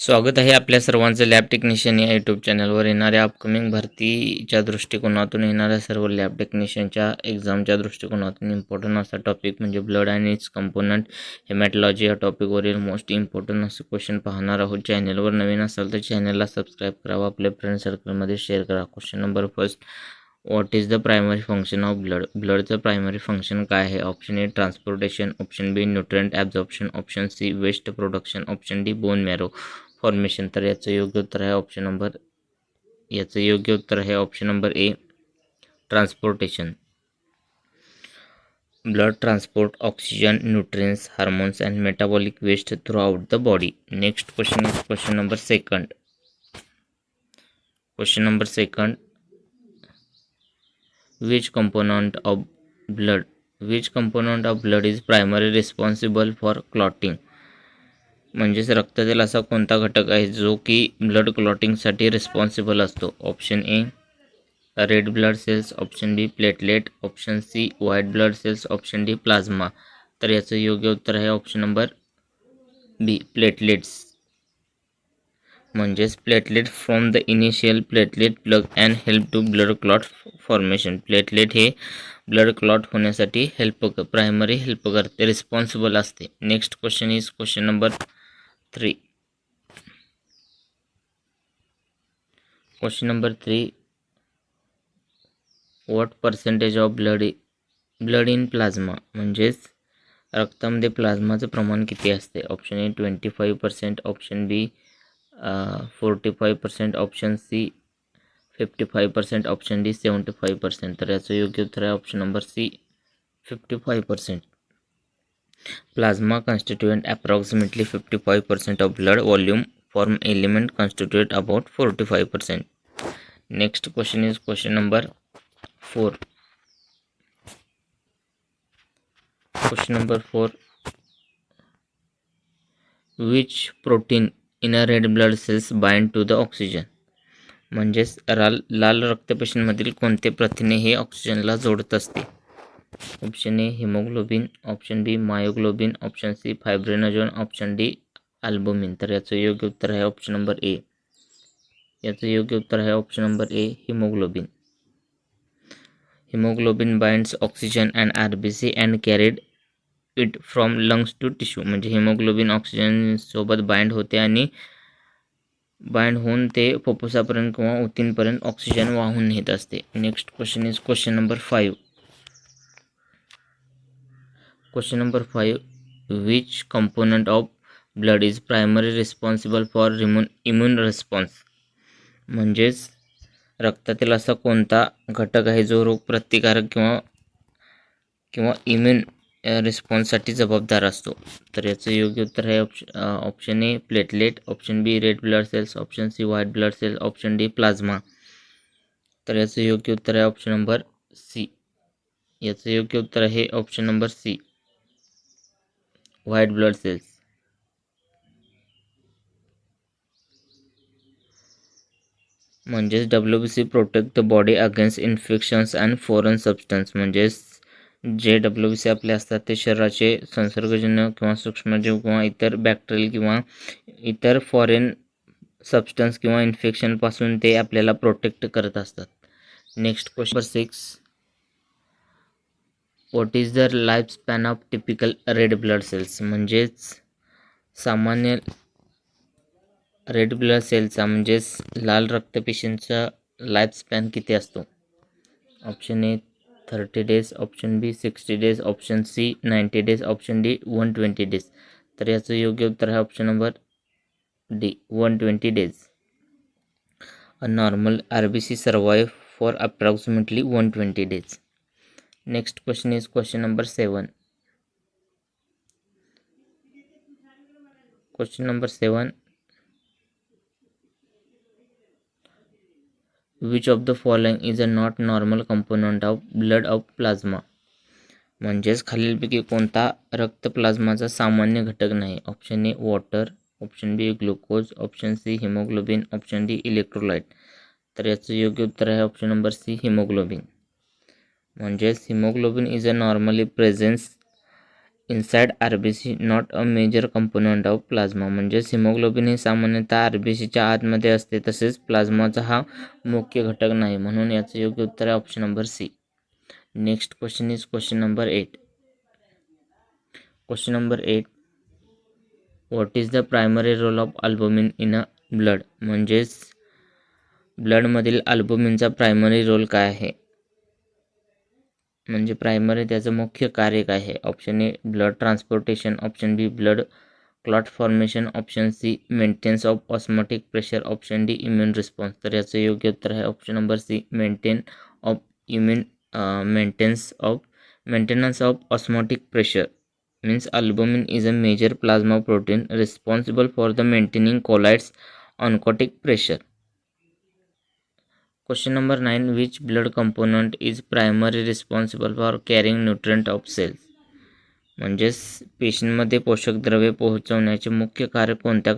स्वागत आहे आपल्या सर्वांचं लॅब टेक्निशियन या यूट्यूब चॅनलवर. येणाऱ्या अपकमिंग भरतीच्या दृष्टिकोनातून येणाऱ्या सर्व लॅब टेक्निशियनच्या एक्झामच्या दृष्टिकोनातून इम्पॉर्टंट असा टॉपिक म्हणजे ब्लड अँड इट्स कंपोनंट हेमॅटॉलॉजी या टॉपिकवरील मोस्ट इम्पॉर्टंट असे क्वेश्चन पाहणार आहोत. चॅनलवर नवीन असाल तर चॅनलला सबस्क्राईब करावा, आपल्या फ्रेंड सर्कलमध्ये शेअर करा. Question number first, what is the primary function of blood? ब्लडचं प्रायमरी फंक्शन काय आहे? Option A transportation, option B nutrient absorption, option C waste production, option D bone marrow formation. तर याचं योग्य उत्तर आहे option number A transportation. Blood transport oxygen, nutrients, hormones and metabolic waste throughout the body. Next question is question number second. Which component of blood is primarily responsible for clotting? म्हणजेच रक्तातील असा कोणता घटक आहे जो की blood क्लॉटिंगसाठी responsible असतो? Option A red blood cells, option B platelet, option C white blood cells, option D plasma. तर याचं योग्य उत्तर आहे ऑप्शन नंबर बी प्लेटलेट्स. म्हणजेच platelet from the initial platelet plug and help to blood clot formation. Platelet हे blood clot होण्यासाठी primary help करते, responsible असते. Next question is question number 3. Question number 3, what percentage of blood in plasma? म्हणजेच रक्तामध्ये प्लाझ्माचं प्रमाण किती असते? Option A 25%, option B 45%, option C 55%, option D 75%. तर याचं योग्य उत्तर आहे option number C 55%. Plasma constituent approximately 55% of blood volume. Form element constitute about 45%. Next question is question number 4. Question number 4. Which protein in a red blood cells bind to the oxygen? म्हणजेच लाल रक्तपेशींमधील कोणते प्रथिने हे ऑक्सिजनला जोडत असते? Option A haemoglobin, option B myoglobin, option C fibrinogen, option D albumin. तर याचं योग्य उत्तर आहे option number A. Haemoglobin. Haemoglobin binds oxygen and RBC and carried it from lungs to tissue. म्हणजे हिमोग्लोबिन ऑक्सिजन सोबत बाइंड होते आणि bind होऊन ते फुफ्फुसापर्यंत किंवा ऊतींपर्यंत ऑक्सिजन वाहून नेत असते. Next question is question number 5. Question number 5, which component of blood is primary responsible for immune response? म्हणजेच रक्तातील असा कोणता घटक आहे जो रोग प्रतिकारक किंवा इम्यून रिस्पॉन्ससाठी जबाबदार असतो? तर याचं योग्य उत्तर आहे option A platelet, option B red blood cells, option C white blood cells, option D plasma. तर याचं योग्य उत्तर आहे option number C. White blood cells. म्हणजेच WBC protect the body against infections and foreign substance. म्हणजेच जे WBC आपले असतात ते शरीराचे संसर्गजन्य किंवा सूक्ष्मजीव किंवा इतर बॅक्टेरियल किंवा इतर फॉरेन सबस्टन्स किंवा इन्फेक्शनपासून ते आपल्याला प्रोटेक्ट करत असतात. Next question 6, what is the life span of typical red blood cells? म्हणजेच सामान्य रेड ब्लड सेलचा म्हणजेच लाल रक्तपेशींचा लाईफ स्पॅन किती असतो? Option A 30 days, option B 60 days, option C 90 days, option D 120 days. तर याचं योग्य उत्तर आहे option number D 120 days. A normal RBC survive for approximately 120 days. Next question is question number 7. Question number 7, which of the following is a not normal component of blood of plasma? म्हणजेच खालीलपैकी कोणता रक्त प्लाझ्माचा सामान्य घटक नाही? Option ए water, option B glucose, option C haemoglobin, option D electrolyte. तर याचं योग्य उत्तर आहे ऑप्शन नंबर सी हिमोग्लोबिन. म्हणजेच haemoglobin is a normally presence inside RBC not a major component of plasma. म्हणजेच हिमोग्लोबिन हे सामान्यतः RBCच्या आतमध्ये असते, तसेच प्लाझ्माचा हा मुख्य घटक नाही. म्हणून याचं योग्य उत्तर आहे option number C. Next question is question number 8. Question number 8. What is the primary role of albumin in a blood. म्हणजेच ब्लडमधील अल्बुमिनचा प्रायमरी रोल काय आहे, म्हणजे प्रायमरी त्याचं मुख्य कार्य काय आहे. Option A blood transportation, option B blood clot formation, option C maintenance of osmotic pressure, option D immune response. तर याचं योग्य उत्तर आहे option number C maintenance of osmotic pressure. means albumin is a major plasma protein responsible for the maintaining colloids oncotic pressure. Question number 9. Which blood component is primarily responsible for carrying nutrient of cells. म्हणजेच पेशींमध्ये पोषक द्रव्ये पोहोचवण्याचे मुख्य कार्य कोणता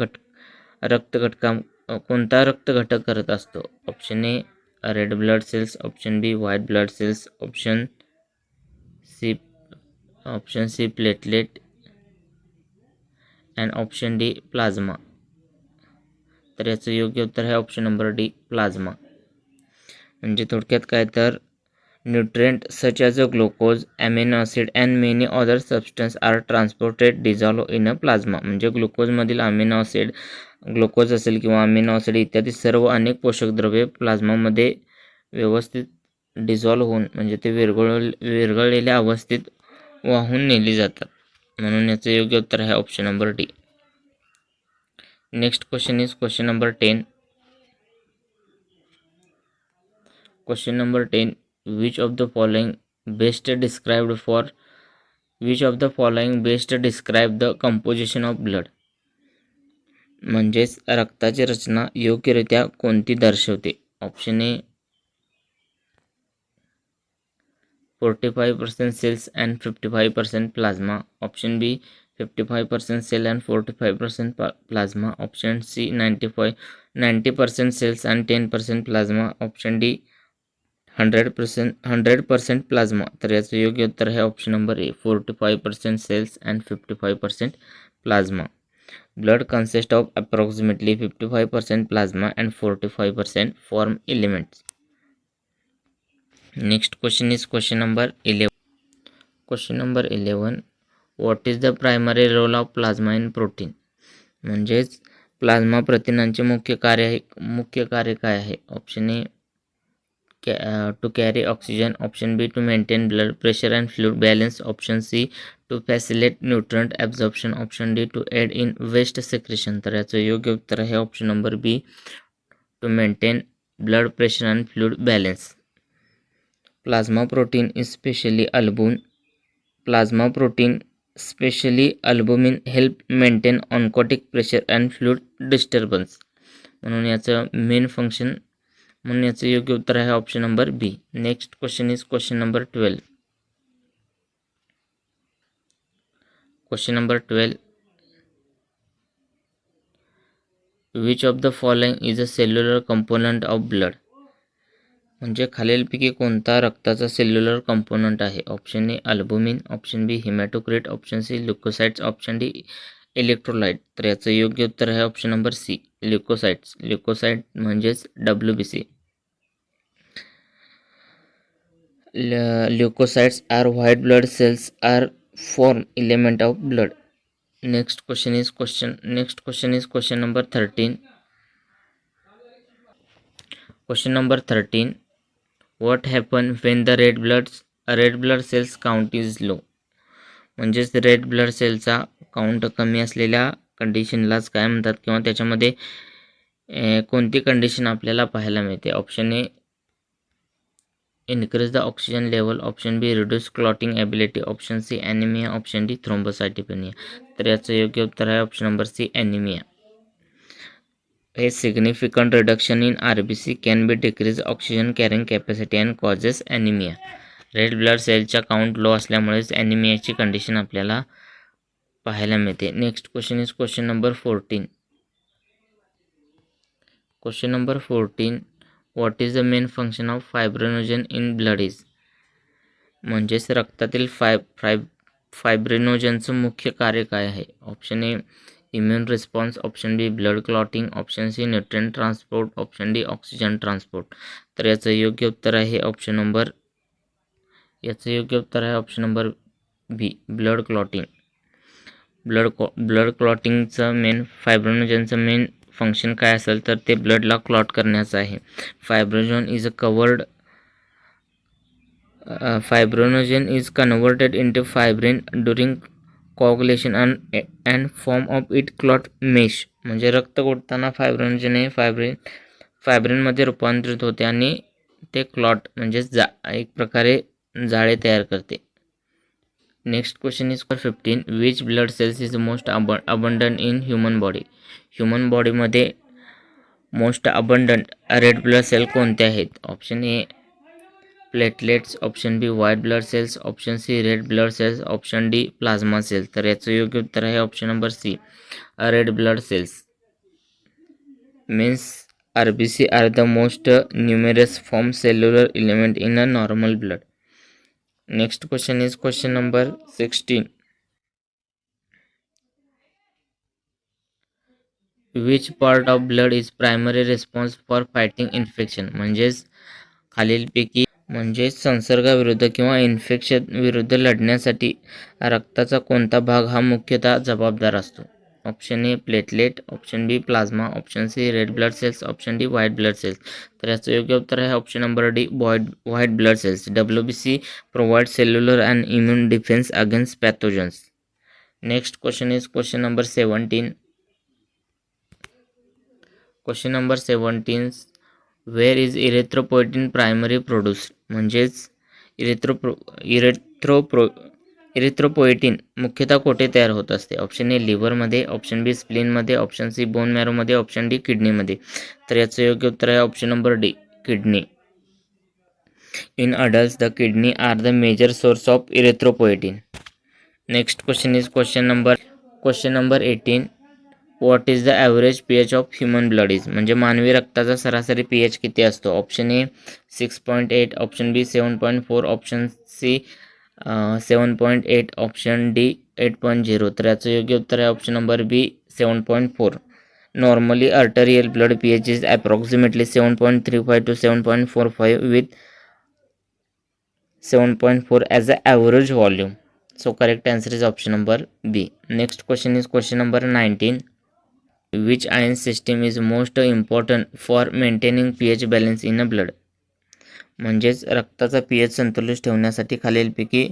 रक्तघटक करत असतो. Option A red blood cells, option B white blood cells, option C platelet and option D plasma. तर याचं योग्य उत्तर आहे ऑप्शन नंबर डी प्लाझ्मा. म्हणजे थोडक्यात काय तर nutrient such as a glucose, amino acid and many other substance are transported dissolve in a plasma. म्हणजे ग्लुकोजमधील अमिनो ॲसिड, ग्लुकोज असेल किंवा अमिनो ॲसिड इत्यादी सर्व अनेक पोषक द्रव्ये प्लाझ्मामध्ये व्यवस्थित डिझॉल्व होऊन म्हणजे ते विरघळलेल्या अवस्थेत वाहून नेली जातात. म्हणून याचं योग्य उत्तर आहे option number D. Next question is question number 10. Question number 10. Which of the following best describe the composition of blood. म्हणजेच रक्ताची रचना योग्यरित्या कोणती दर्शवते. Option A 45% cells and 55% plasma, option B 55% cell and 45% plasma, option C 90% cells and 10% plasma, option D 100% plasma. तर याचं योग्य उत्तर आहे option number A 45% cells and 55% plasma. Blood consist of approximately 55% plasma and 45% form elements. Next question is question number 11. Question number 11. What is the primary role of plasma in protein. म्हणजेच plasma प्रथिनांचे मुख्य कार्य काय आहे. Option A to carry oxygen, option B to maintain blood pressure and fluid balance, option C to facilitate nutrient absorption, option D to aid in waste secretion. तर याचं योग्य उत्तर आहे option number B to maintain blood pressure and fluid balance. Plasma protein specially albumin help maintain oncotic pressure and fluid disturbance. म्हणून याचं main function म्हणून याचं योग्य उत्तर आहे option number B. Next question is question number 12. Question number 12. Which of the following is a cellular component of blood. म्हणजे खालीलपैकी कोणता रक्ताचा सेल्युलर कंपोनंट आहे. Option A albumin, option B haematocrit, option C leukocytes, option D electrolyte. तर याचं योग्य उत्तर आहे ऑप्शन नंबर सी ल्युकोसाइट म्हणजेच WBC. Leukocytes are white blood cells are form element of blood. Next question is question number 13. Question number 13. What happen when the red blood cells count is low. म्हणजेच red blood सेलचा count कमी असलेल्या कंडिशनलाच काय म्हणतात किंवा त्याच्यामध्ये कोणती condition आपल्याला पाहायला मिळते. Option A increase the oxygen level, option B reduce clotting ability, option C anaemia, option D thrombocytopenia. तर याचं योग्य उत्तर आहे ऑप्शन नंबर सी ॲनिमिया. हे significant reduction in RBC can be decrease oxygen carrying capacity and causes anaemia. Red blood सेलच्या count low असल्यामुळेच ॲनिमियाची condition आपल्याला पाहायला मिळते. Next question is question number 14. Question number 14. What is the main function of फायब्रोनोजन in blood is. म्हणजेच रक्तातील फायब्रिनोजनचं मुख्य कार्य काय आहे? Option A immune response, option B blood clotting, option C nutrient transport, option D oxygen transport. तर याचं योग्य उत्तर आहे option number B blood clotting. Blood क्लॉटिंगचं मेन फायब्रिनोजनचं मेन फंक्शन काय असेल तर ते ब्लडला क्लॉट करण्याचं आहे. Fibrinogen is converted into fibrin during coagulation and form of it clot mesh. म्हणजे रक्त गोठताना फायब्रिनोजन हे फायब्रिनमध्ये रूपांतरित होते आणि ते क्लॉट म्हणजे एक प्रकारे जाळे तयार करते. Next question is 15. Which blood cells is most abundant in human body? Human बॉडीमध्ये most abundant red blood cell कोणते आहेत? Option A platelets, option B white blood cells, option C red blood cells, option D plasma cells. तर याचं योग्य उत्तर आहे option number C red blood cells. Means RBC are the most numerous form cellular element in a normal blood. Next question is question number 16. Which part of blood is primary response for fighting infection? म्हणजेच खालीलपैकी संसर्गाविरुद्ध किंवा infection विरुद्ध लढण्यासाठी रक्ताचा कोणता भाग हा मुख्यतः जबाबदार असतो? Option A platelet, option B plasma, option C red blood cells, option D white blood cells. तर याचं योग्य उत्तर आहे option number D white blood cells. WBC provide cellular and immune defence against pathogens. Next question is question number 17. Question number 17. Where is erythropoietin primary produce? म्हणजेच erythropoietin मुख्यतः कोठे तयार होत असते? ऑप्शन ए लिव्हरमध्ये, ऑप्शन बी स्प्लीनमध्ये, option C bone मॅरोमध्ये, option D किडनीमध्ये. तर याचं योग्य उत्तर आहे option number D kidney. In adults the kidney are the major source of erythropoietin. Next question is question number 18. What is the average pH of human blood is? म्हणजे मानवी रक्ताचा सरासरी pH किती असतो? Option A 6.8, option B 7.4, option C 7.8, option D 8.0. तर याचं योग्य उत्तर आहे option number B 7.4. Normally arterial blood pH is approximately 7.35 to 7.45 with 7.4 as the average volume. So correct answer is option number B. Next question is question number 19. Which iron system is most important for maintaining pH balance in a blood? म्हणजेच रक्ताचा pH संतुलित ठेवण्यासाठी खालीलपैकी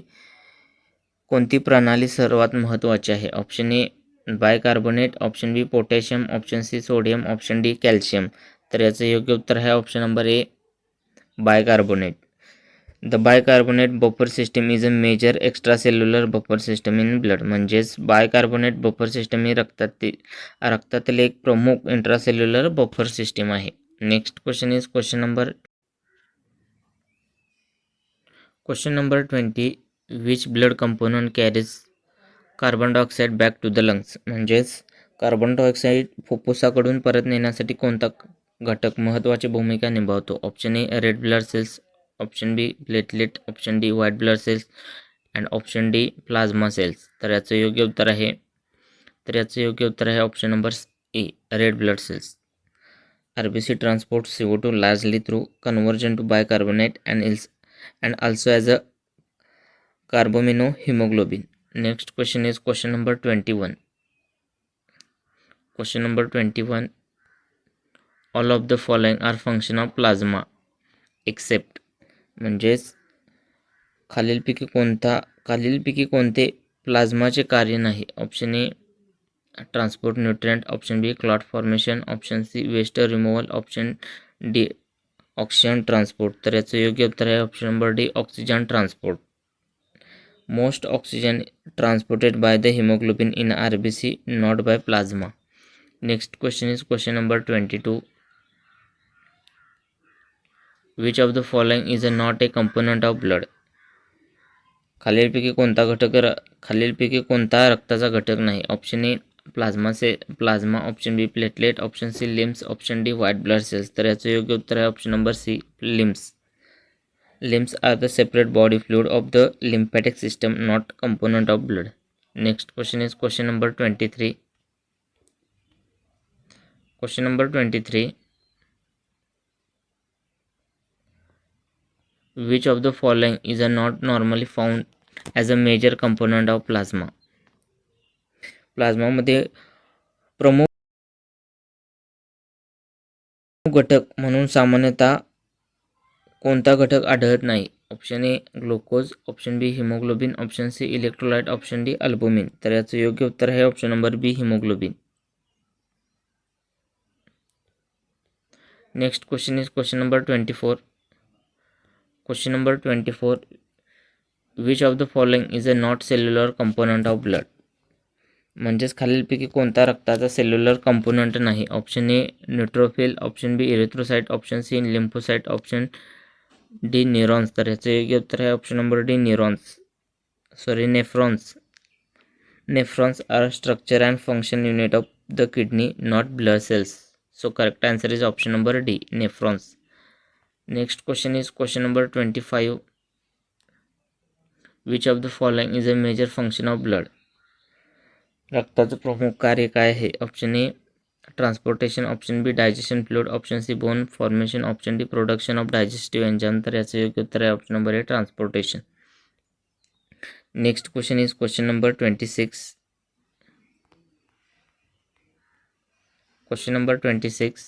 कोणती प्रणाली सर्वात महत्त्वाची आहे? Option A bicarbonate, option B potassium, option C sodium, option D calcium. तर याचं योग्य उत्तर आहे option number A bicarbonate. The bicarbonate buffer system is a major extracellular buffer system in blood. म्हणजेच बायकार्बोनेट बफर सिस्टम ही रक्तातील एक प्रमुख इंट्रासेल्युलर बफर सिस्टम आहे. Next question is question number 20. Which blood component carries carbon dioxide back to the lungs? म्हणजेच carbon dioxide फुफ्फुसाकडून परत नेण्यासाठी कोणता घटक महत्त्वाची भूमिका निभावतो? Option A red blood cells, option B platelet, option D white blood cells and option D plasma cells. तर याचं योग्य उत्तर आहे option number A red blood cells. RBC transport CO2 largely through conversion to bicarbonate and also as a carbaminohemoglobin. Next question is question number 21. Question number 21. All of the following are function of plasma except. म्हणजेच खालीलपैकी कोणते प्लाझ्माचे कार्य नाही? Option A transport nutrient, option B clot formation, option C waste removal, option D oxygen transport. तर याचं योग्य उत्तर आहे option number D oxygen transport. Most oxygen transported by the haemoglobin in RBC, not by plasma. Next question is question number 22. Which of the following is not a component of blood? खालीलपैकी कोणता रक्ताचा घटक नाही? Option A plasma, option B platelet, option C limbs, option D white blood cells. तर याचं योग्य उत्तर आहे option number C limbs. Limbs are the separate body fluid of the lymphatic system, not component of blood. Next question is question number 23. Question number 23. Which of the following is not normally found as a major component of plasma? प्लाझ्मामध्ये प्रमुख घटक म्हणून सामान्यतः कोणता घटक आढळत नाही? Option A glucose, option B haemoglobin, option C electrolyte, option D albumin. तर याचं योग्य उत्तर आहे option number B haemoglobin. Next question is question number 24. Question number 24. Which of the following is a not cellular component of blood? म्हणजेच खालीलपैकी कोणता रक्ताचा cellular component नाही? Option A neutrophil, option B erythrocyte, option C lymphocyte, option D neurons. तर याचं योग्य उत्तर आहे option number D nephrons. Nephrons are structure and function unit of the kidney, not blood cells. So correct answer is option number D, nephrons. Next question is question number 25. Which of the following is a major function of blood? रक्ताचं प्रमुख कार्य काय आहे? Option A transportation, option B digestion fluid, option C bone formation, option D production of digestive enzyme. तर याचं योग्य उत्तर आहे option number A transportation. Next question is question number 26. Question number 26.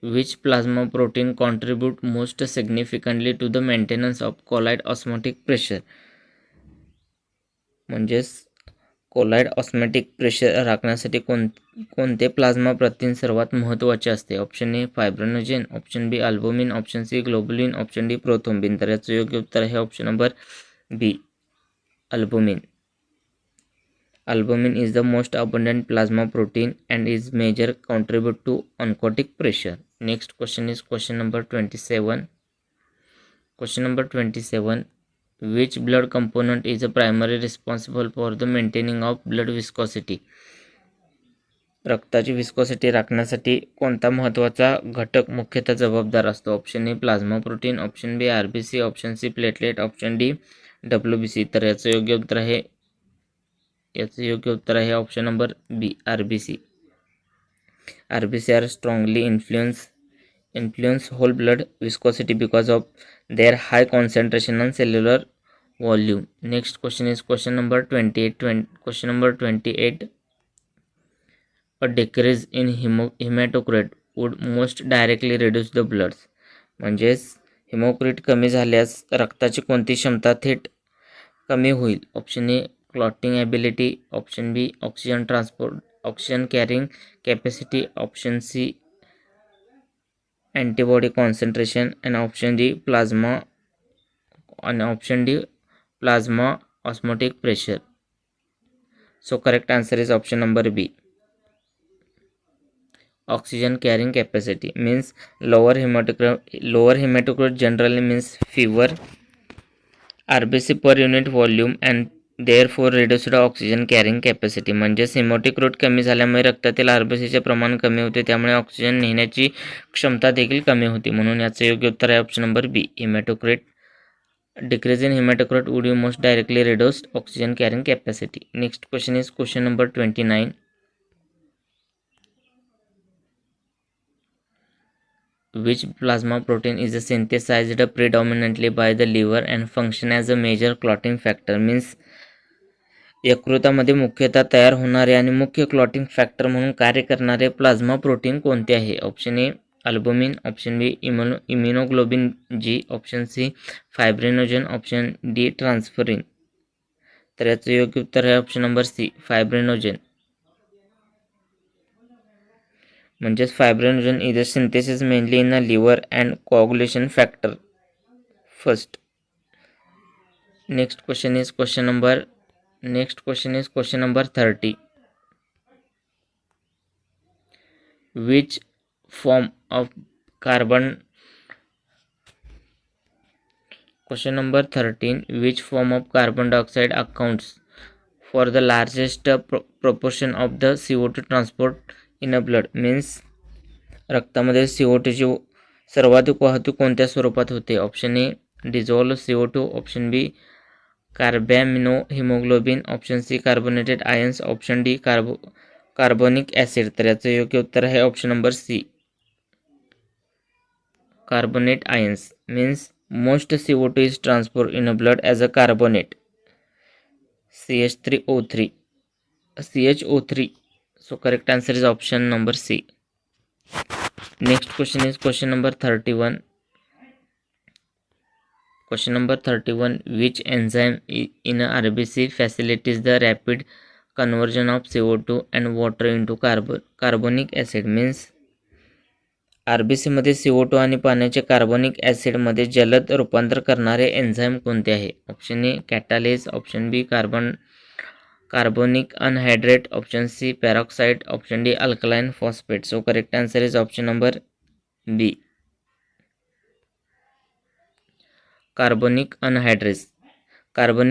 Which plasma protein contribute most significantly to the maintenance of colloid osmotic pressure? म्हणजेच colloid osmotic pressure राखण्यासाठी कोणते plasma प्रथिन सर्वात महत्त्वाचे असते? Option A fibrinogen, option B albumin, option C globulin, option D prothrombin. तर याचं योग्य उत्तर आहे option number B albumin. Albumin is the most abundant plasma protein and is major contribute to oncotic pressure. Next question is question number 27. Question number 27. Which blood component is a primary responsible for the maintaining of blood viscosity? रक्ताची viscosity राखण्यासाठी कोणता महत्त्वाचा घटक मुख्यतः जबाबदार असतो? Option A plasma protein, option B RBC, option C platelet, option D WBC. तर याचं योग्य उत्तर आहे option number B RBC. RBC are strongly influence whole blood viscosity because of their high concentration on cellular volume. Next question is question number 28. A decrease in hematocrit would most directly reduce the bloods. म्हणजेच हिमोक्रिट कमी झाल्यास रक्ताची कोणती क्षमता थेट कमी होईल? Option A clotting ability, option B oxygen carrying capacity, option C antibody concentration आणि option D plasma osmotic pressure. So correct answer is option number B oxygen carrying capacity means lower hematocrit generally means fewer RBC per unit volume and therefore reduced oxygen carrying capacity. म्हणजेच हेमॅटोक्रिट कमी झाल्यामुळे रक्तातील आरबीसीचे प्रमाण कमी होते, त्यामुळे oxygen नेण्याची क्षमता देखील कमी होती. म्हणून याचे योग्य उत्तर आहे option number B haematocrit. Decrease in hematocrit would be most directly reduced oxygen carrying capacity. Next question is question number 29. Which plasma protein is synthesized predominantly by the liver and function as a major clotting factor? Means यकृतामध्ये मुख्यतः तयार होणारे आणि मुख्य clotting factor म्हणून कार्य करणारे plasma protein कोणते आहे? Option A albumin, option B immunoglobin G, option C fibrinogen, option D transferrin. तर याचं योग्य उत्तर आहे ऑप्शन नंबर सी फायब्रिनोजन. म्हणजेच fibrinogen is a synthesis mainly in a liver and coagulation factor first. Next question is question number 30. Which form of carbon Question number 13. Which form of carbon dioxide accounts for the largest proportion of the CO2 transport in a blood? Means रक्तामध्ये CO2ची सर्वाधिक वाहतूक कोणत्या स्वरूपात होते? Option A dissolve CO2, option B carbamino haemoglobin, option C carbonated ions, option D carbonic acid. तर याचं योग्य उत्तर आहे option number C carbonate ions. Means most CO2 is transported in a blood as a carbonate, CH3O3. CHO3. So correct answer is option number C. Next question is question number 31. Question number 31. Which enzyme in a RBC facilitates the rapid conversion of CO2 and water into carbonic acid? Means RBCमध्ये CO2 आणि पाण्याचे carbonic ॲसिडमध्ये जलद रूपांतर करणारे enzyme कोणते आहे? Option A catalase, option B carbonic anhydrate, option C peroxide, option D alkaline phosphate. So correct answer is option number B carbonic anhydrates. कार्बनिक